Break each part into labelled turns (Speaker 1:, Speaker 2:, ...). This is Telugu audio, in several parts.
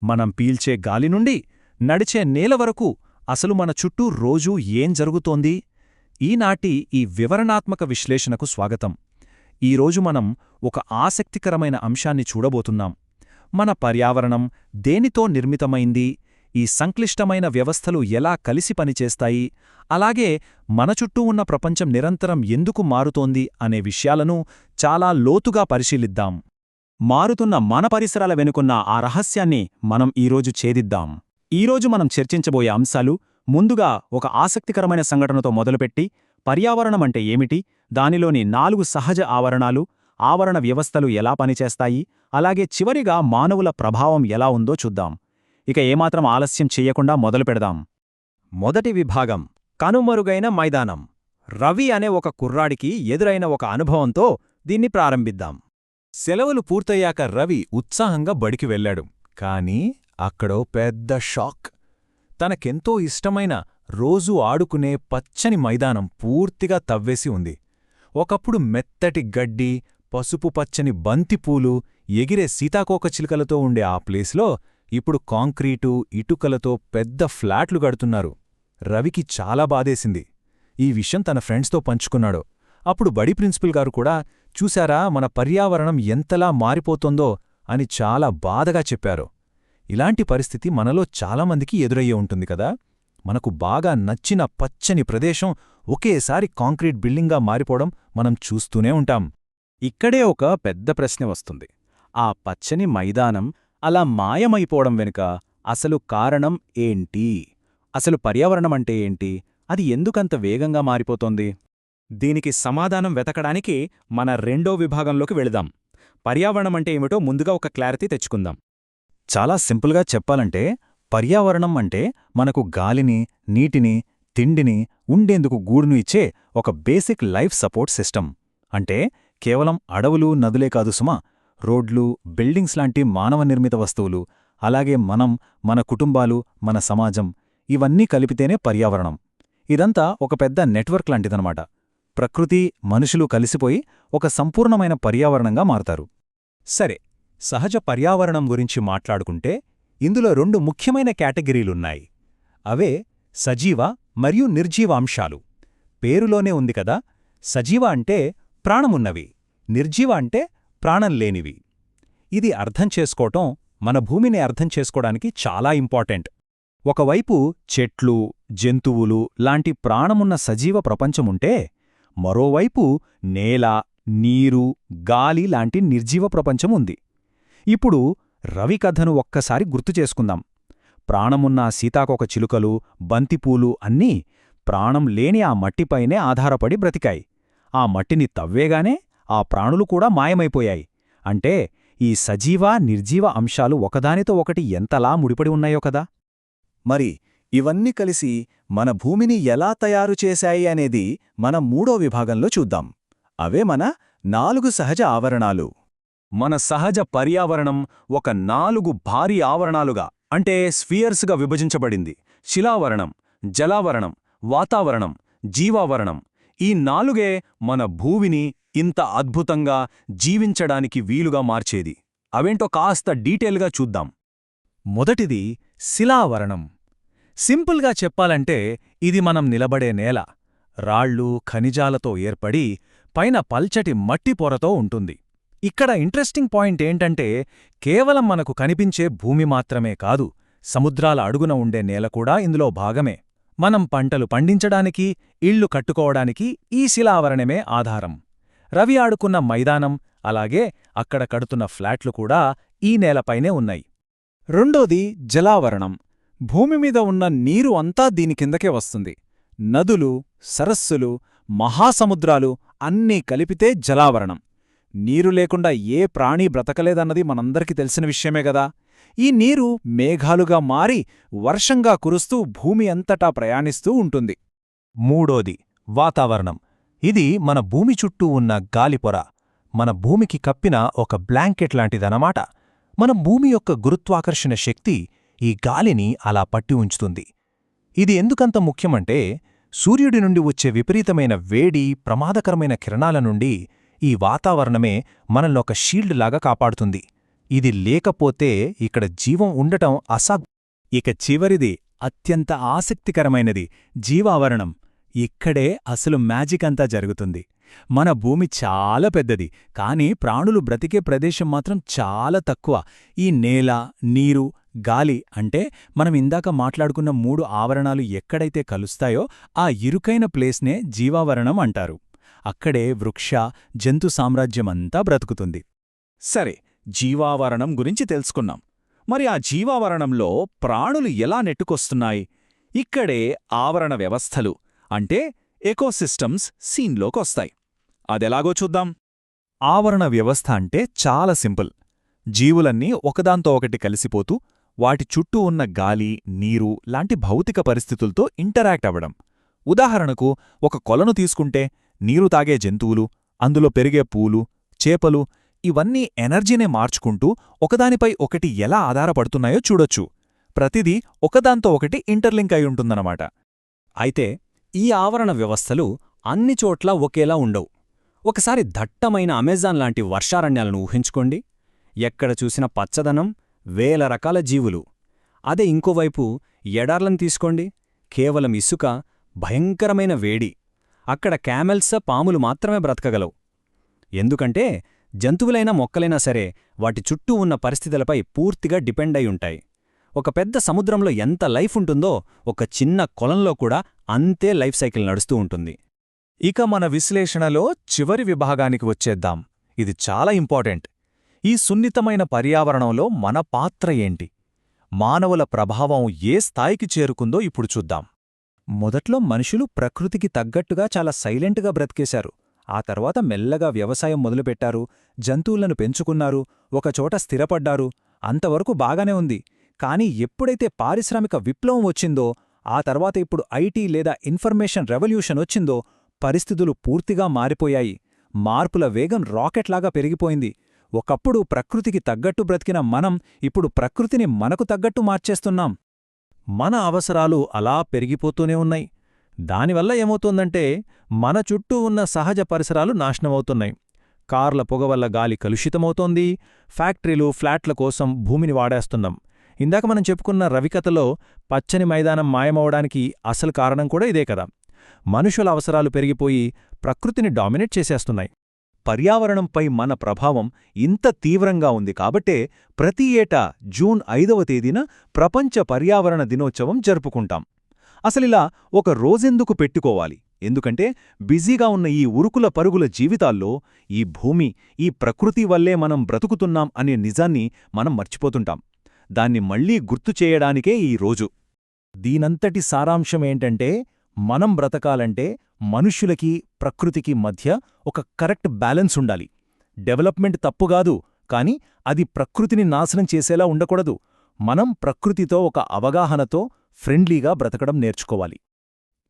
Speaker 1: మనం పీల్చే గాలి నుండి నడిచే నేల వరకు అసలు మన చుట్టూ రోజూ ఏం జరుగుతోంది? ఈనాటి ఈ వివరణాత్మక విశ్లేషణకు స్వాగతం. ఈరోజు మనం ఒక ఆసక్తికరమైన అంశాన్ని చూడబోతున్నాం. మన పర్యావరణం దేనితో నిర్మితమైంది, ఈ సంక్లిష్టమైన వ్యవస్థలు ఎలా కలిసి పనిచేస్తాయి, అలాగే మన చుట్టూ ఉన్న ప్రపంచం నిరంతరం ఎందుకు మారుతోంది అనే విషయాలను చాలా లోతుగా పరిశీలిద్దాం. మారుతున్న మన పరిసరాల వెనుకున్న ఆ రహస్యాన్ని మనం ఈరోజు ఛేదిద్దాం. ఈరోజు మనం చర్చించబోయే అంశాలు ముందుగా ఒక ఆసక్తికరమైన సంఘటనతో మొదలుపెట్టి పర్యావరణమంటే ఏమిటి, దానిలోని 4 సహజ ఆవరణాలు, ఆవరణ వ్యవస్థలు ఎలా పనిచేస్తాయి, అలాగే చివరిగా మానవుల ప్రభావం ఎలా ఉందో చూద్దాం. ఇక ఏమాత్రం ఆలస్యం చెయ్యకుండా మొదలుపెడదాం. మొదటి విభాగం: కనుమరుగైన మైదానం. రవి అనే ఒక కుర్రాడికి ఎదురైన ఒక అనుభవంతో దీన్ని ప్రారంభిద్దాం. సెలవులు పూర్తయ్యాక రవి ఉత్సాహంగా బడికి వెళ్లాడు. కాని అక్కడో పెద్ద షాక్. తనకెంతో ఇష్టమైన రోజూ ఆడుకునే పచ్చని మైదానం పూర్తిగా తవ్వేసి ఉంది. ఒకప్పుడు మెత్తటి గడ్డి, పసుపు పచ్చని బంతిపూలు, ఎగిరే సీతాకోకచిలుకలతో ఉండే ఆ ప్లేస్లో ఇప్పుడు కాంక్రీటు, ఇటుకలతో పెద్ద ఫ్లాట్లు కడుతున్నారు. రవికి చాలా బాధేసింది. ఈ విషయం తన ఫ్రెండ్స్తో పంచుకున్నాడు. అప్పుడు బడి ప్రిన్సిపల్ గారు కూడా, చూశారా మన పర్యావరణం ఎంతలా మారిపోతోందో అని చాలా బాధగా చెప్పారు. ఇలాంటి పరిస్థితి మనలో చాలామందికి ఎదురయ్యే ఉంటుంది కదా. మనకు బాగా నచ్చిన పచ్చని ప్రదేశం ఒకేసారి కాంక్రీట్ బిల్డింగ్గా మారిపోవడం మనం చూస్తూనే ఉంటాం. ఇక్కడే ఒక పెద్ద ప్రశ్న వస్తుంది. ఆ పచ్చని మైదానం అలా మాయమైపోవడం వెనుక అసలు కారణం ఏంటి? అసలు పర్యావరణమంటే ఏంటి? అది ఎందుకంత వేగంగా మారిపోతోంది? దీనికి సమాధానం వెతకడానికి మన రెండో విభాగంలోకి వెళదాం. పర్యావరణమంటే ఏమిటో ముందుగా ఒక క్లారిటీ తెచ్చుకుందాం. చాలా సింపుల్గా చెప్పాలంటే పర్యావరణం అంటే మనకు గాలిని, నీటిని, తిండిని, ఉండేందుకు గూడును ఇచ్చే ఒక బేసిక్ లైఫ్ సపోర్ట్ సిస్టమ్. అంటే కేవలం అడవులు, నదులే కాదు సుమా, రోడ్లు, బిల్డింగ్స్ లాంటి మానవ నిర్మిత వస్తువులు, అలాగే మనం, మన కుటుంబాలు, మన సమాజం, ఇవన్నీ కలిపితేనే పర్యావరణం. ఇదంతా ఒక పెద్ద నెట్వర్క్ లాంటిదనమాట. ప్రకృతి, మనుషులు కలిసిపోయి ఒక సంపూర్ణమైన పర్యావరణంగా మారతారు. సరే, సహజ పర్యావరణం గురించి మాట్లాడుకుంటే ఇందులో 2 ముఖ్యమైన కేటగిరీలున్నాయి. అవే సజీవ మరియు నిర్జీవ అంశాలు. పేరులోనే ఉంది కదా, సజీవ అంటే ప్రాణమున్నవి, నిర్జీవ అంటే ప్రాణం లేనివి. ఇది అర్థం చేసుకోవటం మన భూమిని అర్థం చేసుకోవడానికి చాలా ఇంపార్టెంట్. ఒకవైపు చెట్లు, జంతువులు లాంటి ప్రాణమున్న సజీవ ప్రపంచముంటే, మరోవైపు నేల, నీరు, గాలి లాంటి నిర్జీవ ప్రపంచం ఉంది. ఇప్పుడు రవి కథను ఒక్కసారి గుర్తుచేసుకుందాం. ప్రాణమున్న సీతాకోకచిలుకలు, బంతిపూలు అన్నీ ప్రాణం లేని ఆ మట్టిపైనే ఆధారపడి బ్రతికాయి. ఆ మట్టిని తవ్వేగానే ఆ ప్రాణులు కూడా మాయమైపోయాయి. అంటే ఈ సజీవ, నిర్జీవ అంశాలు ఒకదానితో ఒకటి ఎంతలా ముడిపడి ఉన్నాయో కదా. మరి ఇవన్నీ కలిసి మన భూమిని ఎలా తయారు చేశాయి అనేది మన మూడో విభాగంలో చూద్దాం. అవే మన 4 సహజ ఆవరణాలు. మన సహజ పర్యావరణం ఒక 4 భారీ ఆవరణాలుగా, అంటే స్ఫియర్స్గా విభజించబడింది. శిలావరణం, జలావరణం, వాతావరణం, జీవావరణం. ఈ 4 మన భూమిని ఇంత అద్భుతంగా జీవించడానికి వీలుగా మార్చేది. అవేంటో కాస్త డీటెయిల్గా చూద్దాం. మొదటిది శిలావరణం. సింపుల్గా చెప్పాలంటే ఇది మనం నిలబడే నేల. రాళ్ళు, ఖనిజాలతో ఏర్పడి పైన పల్చటి మట్టి పొరతో ఉంటుంది. ఇక్కడ ఇంట్రెస్టింగ్ పాయింట్ ఏంటంటే కేవలం మనకు కనిపించే భూమి మాత్రమే కాదు, సముద్రాల అడుగున ఉండే నేల కూడా ఇందులో భాగమే. మనం పంటలు పండించడానికి, ఇళ్లు కట్టుకోవడానికి ఈ శిలావరణమే ఆధారం. రవి ఆడుకున్న మైదానం, అలాగే అక్కడ కడుతున్న ఫ్లాట్లు కూడా ఈ నేలపైనే ఉన్నాయి. రెండోది జలావరణం. భూమిమీద ఉన్న నీరు అంతా దీని కిందకే వస్తుంది. నదులు, సరస్సులు, మహాసముద్రాలు అన్నీ కలిపితే జలావరణం. నీరు లేకుండా ఏ ప్రాణీ బ్రతకలేదన్నది మనందరికీ తెలిసిన విషయమే గదా. ఈ నీరు మేఘాలుగా మారి వర్షంగా కురుస్తూ భూమి అంతటా ప్రయాణిస్తూ ఉంటుంది. మూడోది వాతావరణం. ఇది మన భూమి చుట్టూ ఉన్న గాలిపొర. మన భూమికి కప్పిన ఒక బ్లాంకెట్ లాంటిదనమాట. మన భూమి యొక్క గురుత్వాకర్షణ శక్తి ఈ గాలిని అలా పట్టి ఉంచుతుంది. ఇది ఎందుకంత ముఖ్యమంటే సూర్యుడి నుండి వచ్చే విపరీతమైన వేడి, ప్రమాదకరమైన కిరణాల నుండి ఈ వాతావరణమే మనల్నొక షీల్డ్ లాగా కాపాడుతుంది. ఇది లేకపోతే ఇక్కడ జీవం ఉండటం ఇక చివరిది అత్యంత ఆసక్తికరమైనది జీవావరణం. ఇక్కడే అసలు మ్యాజిక్ అంతా జరుగుతుంది. మన భూమి చాలా పెద్దది, కానీ ప్రాణులు బ్రతికే ప్రదేశం మాత్రం చాలా తక్కువ. ఈ నేల, నీరు, గాలి అంటే మనం ఇందాక మాట్లాడుకున్న 3 ఆవరణాలు ఎక్కడైతే కలుస్తాయో ఆ ఇరుకైన ప్లేస్నే జీవావరణం అంటారు. అక్కడే వృక్ష, జంతు సామ్రాజ్యమంతా బ్రతుకుతుంది. సరే, జీవావరణం గురించి తెలుసుకున్నాం. మరి ఆ జీవావరణంలో ప్రాణులు ఎలా నెట్టుకొస్తున్నాయి? ఇక్కడే ఆవరణ వ్యవస్థలు అంటే ఎకోసిస్టమ్స్ సీన్లోకొస్తాయి. అదెలాగో చూద్దాం. ఆవరణ వ్యవస్థ అంటే చాలా సింపుల్. జీవులన్నీ ఒకదాంతో ఒకటి కలిసిపోతూ వాటి చుట్టూ ఉన్న గాలి, నీరు లాంటి భౌతిక పరిస్థితులతో ఇంటరాక్ట్ అవ్వడం. ఉదాహరణకు ఒక కొలను తీసుకుంటే నీరు తాగే జంతువులు, అందులో పెరిగే పూలు, చేపలు ఇవన్నీ ఎనర్జీనే మార్చుకుంటూ ఒకదానిపై ఒకటి ఎలా ఆధారపడుతున్నాయో చూడొచ్చు. ప్రతిదీ ఒకదాంతో ఒకటి ఇంటర్లింక్ అయి ఉంటుందన్నమాట.
Speaker 2: అయితే ఈ ఆవరణ వ్యవస్థలు అన్ని చోట్లా ఒకేలా ఉండవు. ఒకసారి దట్టమైన అమెజాన్ లాంటి వర్షారణ్యాలను ఊహించుకోండి. ఎక్కడ చూసిన పచ్చదనం, వేల రకాల జీవులు. అదే ఇంకోవైపు ఎడార్లను తీసుకోండి. కేవలం ఇసుక, భయంకరమైన వేడి. అక్కడ క్యామెల్స్, పాములు మాత్రమే బ్రతకగలవు. ఎందుకంటే జంతువులైనా మొక్కలైనా సరే వాటి చుట్టూ ఉన్న పరిస్థితులపై పూర్తిగా డిపెండ్ అయి ఉంటాయి. ఒక పెద్ద సముద్రంలో ఎంత లైఫ్ ఉంటుందో ఒక చిన్న కొలంలో కూడా అంతే లైఫ్ సైకిల్ నడుస్తూ ఉంటుంది.
Speaker 1: ఇక మన విశ్లేషణలో చివరి విభాగానికి వచ్చేద్దాం. ఇది చాలా ఇంపార్టెంట్. ఈ సున్నితమైన పర్యావరణంలో మన పాత్ర ఏంటి? మానవుల ప్రభావం ఏ స్థాయికి చేరుకుందో ఇప్పుడు చూద్దాం. మొదట్లో మనుషులు ప్రకృతికి తగ్గట్టుగా చాలా సైలెంట్గా బ్రతికేశారు. ఆ తర్వాత మెల్లగా వ్యవసాయం మొదలుపెట్టారు, జంతువులను పెంచుకున్నారు, ఒకచోట స్థిరపడ్డారు. అంతవరకు బాగానే ఉంది. కానీ ఎప్పుడైతే పారిశ్రామిక విప్లవం వచ్చిందో, ఆ తర్వాత ఇప్పుడు ఐటీ లేదా ఇన్ఫర్మేషన్ రెవల్యూషన్ వచ్చిందో పరిస్థితులు పూర్తిగా మారిపోయాయి. మార్పుల వేగం రాకెట్లాగా పెరిగిపోయింది. ఒకప్పుడు ప్రకృతికి తగ్గట్టు బ్రతికిన మనం ఇప్పుడు ప్రకృతిని మనకు తగ్గట్టు మార్చేస్తున్నాం. మన అవసరాలు అలా పెరిగిపోతూనే ఉన్నాయి. దానివల్ల ఏమవుతోందంటే మన చుట్టూ ఉన్న సహజ పరిసరాలు నాశనమవుతున్నాయి. కార్ల పొగ వల్ల గాలి కలుషితమవుతోంది. ఫ్యాక్టరీలు, ఫ్లాట్ల కోసం భూమిని వాడేస్తున్నాం. ఇందాక మనం చెప్పుకున్న రవికథలో పచ్చని మైదానం మాయమవడానికి అసలు కారణం కూడా ఇదే కదా. మనుషుల అవసరాలు పెరిగిపోయి ప్రకృతిని డామినేట్ చేసేస్తున్నాయి. పర్యావరణంపై మన ప్రభావం ఇంత తీవ్రంగా ఉంది కాబట్టే ప్రతి ఏటా జూన్ 5వ తేదీన ప్రపంచ పర్యావరణ దినోత్సవం జరుపుకుంటాం. అసలిలా ఒక రోజెందుకు పెట్టుకోవాలి? ఎందుకంటే బిజీగా ఉన్న ఈ ఉరుకుల పరుగుల జీవితాల్లో ఈ భూమి, ఈ ప్రకృతి వల్లే మనం బ్రతుకుతున్నాం అనే నిజాన్ని మనం మర్చిపోతుంటాం. దాన్ని మళ్లీ గుర్తు చేయడానికే ఈ రోజు. దీనంతటి సారాంశమేంటంటే మనం బ్రతకాలంటే మనుష్యులకి, ప్రకృతికి మధ్య ఒక కరెక్ట్ బ్యాలెన్స్ ఉండాలి. డెవలప్మెంట్ తప్పుగాదు, కాని అది ప్రకృతిని నాశనం చేసేలా ఉండకూడదు. మనం ప్రకృతితో ఒక అవగాహనతో ఫ్రెండ్లీగా బ్రతకడం నేర్చుకోవాలి.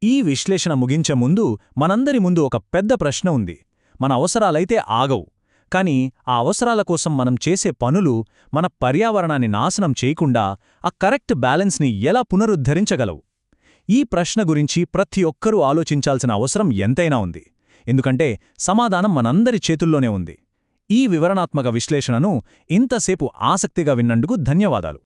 Speaker 1: ఈ విశ్లేషణ ముగించే ముందు మనందరి ముందు ఒక పెద్ద ప్రశ్న ఉంది. మన అవసరాలైతే ఆగవు, కాని ఆ అవసరాల కోసం మనం చేసే పనులు మన పర్యావరణాన్ని నాశనం చేయకుండా ఆ కరెక్ట్ బ్యాలెన్స్ని ఎలా పునరుద్ధరించగలవు? ఈ ప్రశ్న గురించి ప్రతి ఒక్కరూ ఆలోచించాల్సిన అవసరం ఎంతైనా ఉంది. ఎందుకంటే సమాధానం మనందరి చేతుల్లోనే ఉంది. ఈ వివరణాత్మక విశ్లేషణను ఇంతసేపు ఆసక్తిగా విన్నందుకు ధన్యవాదాలు.